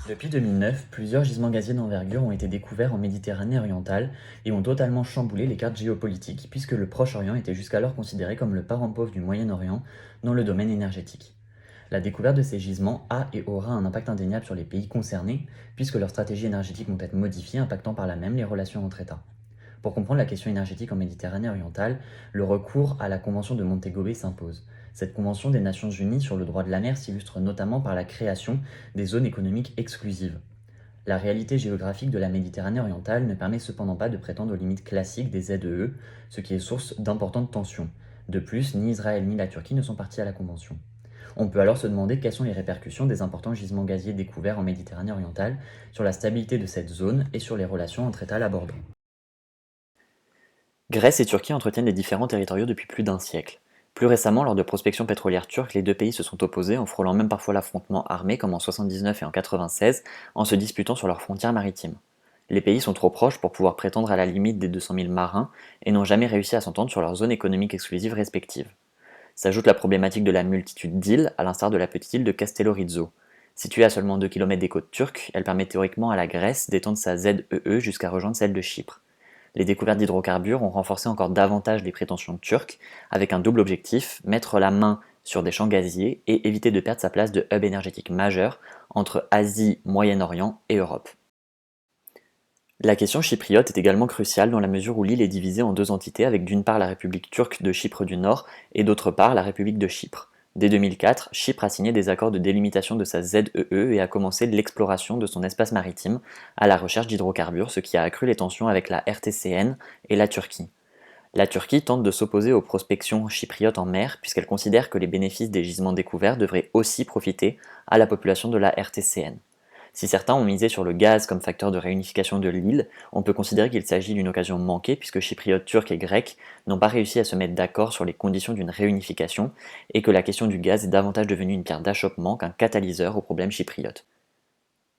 Depuis 2009, plusieurs gisements gaziers d'envergure ont été découverts en Méditerranée orientale et ont totalement chamboulé les cartes géopolitiques, puisque le Proche-Orient était jusqu'alors considéré comme le parent pauvre du Moyen-Orient dans le domaine énergétique. La découverte de ces gisements a et aura un impact indéniable sur les pays concernés, puisque leurs stratégies énergétiques vont être modifiées, impactant par là même les relations entre États. Pour comprendre la question énergétique en Méditerranée orientale, le recours à la Convention de Montego Bay s'impose. Cette Convention des Nations Unies sur le droit de la mer s'illustre notamment par la création des zones économiques exclusives. La réalité géographique de la Méditerranée orientale ne permet cependant pas de prétendre aux limites classiques des ZEE, ce qui est source d'importantes tensions. De plus, ni Israël ni la Turquie ne sont partis à la Convention. On peut alors se demander quelles sont les répercussions des importants gisements gaziers découverts en Méditerranée orientale sur la stabilité de cette zone et sur les relations entre États l'abordant. Grèce et Turquie entretiennent des différends territoriaux depuis plus d'un siècle. Plus récemment, lors de prospections pétrolières turques, les deux pays se sont opposés en frôlant même parfois l'affrontement armé comme en 79 et en 96 en se disputant sur leurs frontières maritimes. Les pays sont trop proches pour pouvoir prétendre à la limite des 200 000 marins et n'ont jamais réussi à s'entendre sur leurs zones économiques exclusives respectives. S'ajoute la problématique de la multitude d'îles, à l'instar de la petite île de Castello-Rizzo. Située à seulement 2 km des côtes turques, elle permet théoriquement à la Grèce d'étendre sa ZEE jusqu'à rejoindre celle de Chypre. Les découvertes d'hydrocarbures ont renforcé encore davantage les prétentions turques, avec un double objectif, mettre la main sur des champs gaziers et éviter de perdre sa place de hub énergétique majeur entre Asie, Moyen-Orient et Europe. La question chypriote est également cruciale dans la mesure où l'île est divisée en deux entités avec d'une part la République turque de Chypre du Nord et d'autre part la République de Chypre. Dès 2004, Chypre a signé des accords de délimitation de sa ZEE et a commencé l'exploration de son espace maritime à la recherche d'hydrocarbures, ce qui a accru les tensions avec la RTCN et la Turquie. La Turquie tente de s'opposer aux prospections chypriotes en mer puisqu'elle considère que les bénéfices des gisements découverts devraient aussi profiter à la population de la RTCN. Si certains ont misé sur le gaz comme facteur de réunification de l'île, on peut considérer qu'il s'agit d'une occasion manquée puisque chypriotes turcs et grecs n'ont pas réussi à se mettre d'accord sur les conditions d'une réunification et que la question du gaz est davantage devenue une pierre d'achoppement qu'un catalyseur au problème chypriote.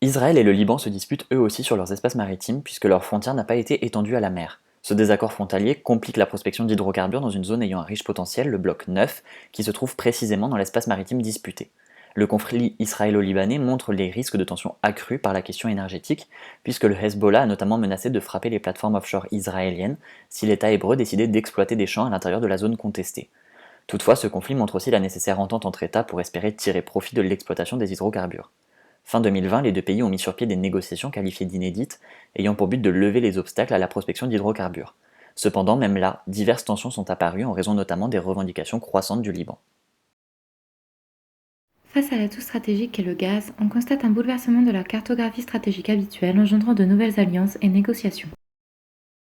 Israël et le Liban se disputent eux aussi sur leurs espaces maritimes puisque leur frontière n'a pas été étendue à la mer. Ce désaccord frontalier complique la prospection d'hydrocarbures dans une zone ayant un riche potentiel, le bloc 9, qui se trouve précisément dans l'espace maritime disputé. Le conflit israélo-libanais montre les risques de tensions accrues par la question énergétique, puisque le Hezbollah a notamment menacé de frapper les plateformes offshore israéliennes si l'État hébreu décidait d'exploiter des champs à l'intérieur de la zone contestée. Toutefois, ce conflit montre aussi la nécessaire entente entre États pour espérer tirer profit de l'exploitation des hydrocarbures. Fin 2020, les deux pays ont mis sur pied des négociations qualifiées d'inédites, ayant pour but de lever les obstacles à la prospection d'hydrocarbures. Cependant, même là, diverses tensions sont apparues en raison notamment des revendications croissantes du Liban. Face à l'atout stratégique qu'est le gaz, on constate un bouleversement de la cartographie stratégique habituelle engendrant de nouvelles alliances et négociations.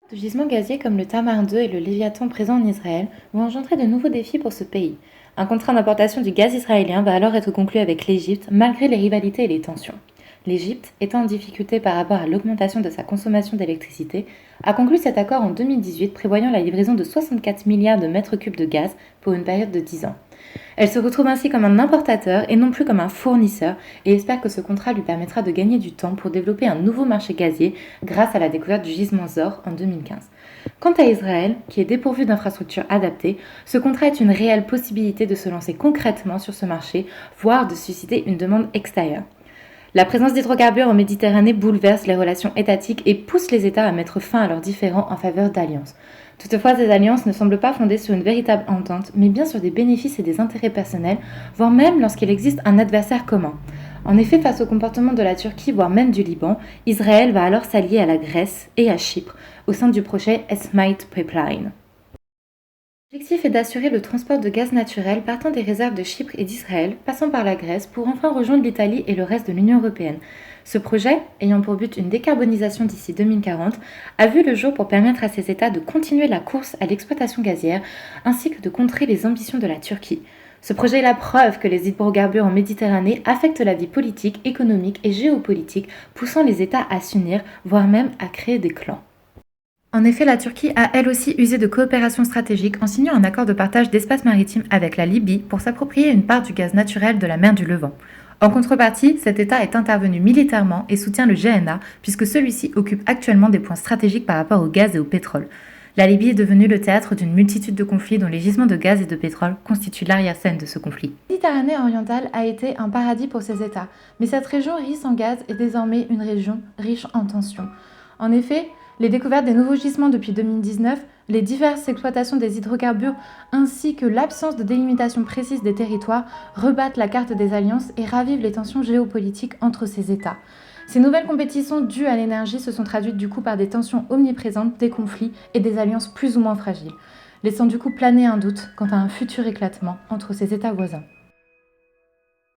De gisements gaziers comme le Tamar 2 et le Léviathan présents en Israël vont engendrer de nouveaux défis pour ce pays. Un contrat d'importation du gaz israélien va alors être conclu avec l'Égypte malgré les rivalités et les tensions. L'Égypte, étant en difficulté par rapport à l'augmentation de sa consommation d'électricité, a conclu cet accord en 2018 prévoyant la livraison de 64 milliards de mètres cubes de gaz pour une période de 10 ans. Elle se retrouve ainsi comme un importateur et non plus comme un fournisseur et espère que ce contrat lui permettra de gagner du temps pour développer un nouveau marché gazier grâce à la découverte du gisement Zohr en 2015. Quant à Israël, qui est dépourvu d'infrastructures adaptées, ce contrat est une réelle possibilité de se lancer concrètement sur ce marché, voire de susciter une demande extérieure. La présence d'hydrocarbures en Méditerranée bouleverse les relations étatiques et pousse les États à mettre fin à leurs différends en faveur d'alliances. Toutefois, ces alliances ne semblent pas fondées sur une véritable entente, mais bien sur des bénéfices et des intérêts personnels, voire même lorsqu'il existe un adversaire commun. En effet, face au comportement de la Turquie, voire même du Liban, Israël va alors s'allier à la Grèce et à Chypre au sein du projet Esmait Pipeline. L'objectif est d'assurer le transport de gaz naturel partant des réserves de Chypre et d'Israël, passant par la Grèce pour enfin rejoindre l'Italie et le reste de l'Union européenne. Ce projet, ayant pour but une décarbonisation d'ici 2040, a vu le jour pour permettre à ces États de continuer la course à l'exploitation gazière, ainsi que de contrer les ambitions de la Turquie. Ce projet est la preuve que les hydrocarbures en Méditerranée affectent la vie politique, économique et géopolitique, poussant les États à s'unir, voire même à créer des clans. En effet, la Turquie a elle aussi usé de coopération stratégique en signant un accord de partage d'espace maritime avec la Libye pour s'approprier une part du gaz naturel de la mer du Levant. En contrepartie, cet État est intervenu militairement et soutient le GNA puisque celui-ci occupe actuellement des points stratégiques par rapport au gaz et au pétrole. La Libye est devenue le théâtre d'une multitude de conflits dont les gisements de gaz et de pétrole constituent l'arrière-scène de ce conflit. La Méditerranée orientale a été un paradis pour ces États, mais cette région riche en gaz est désormais une région riche en tensions. En effet, les découvertes des nouveaux gisements depuis 2019, les diverses exploitations des hydrocarbures ainsi que l'absence de délimitation précise des territoires rebattent la carte des alliances et ravivent les tensions géopolitiques entre ces États. Ces nouvelles compétitions dues à l'énergie se sont traduites du coup par des tensions omniprésentes, des conflits et des alliances plus ou moins fragiles, laissant du coup planer un doute quant à un futur éclatement entre ces États voisins.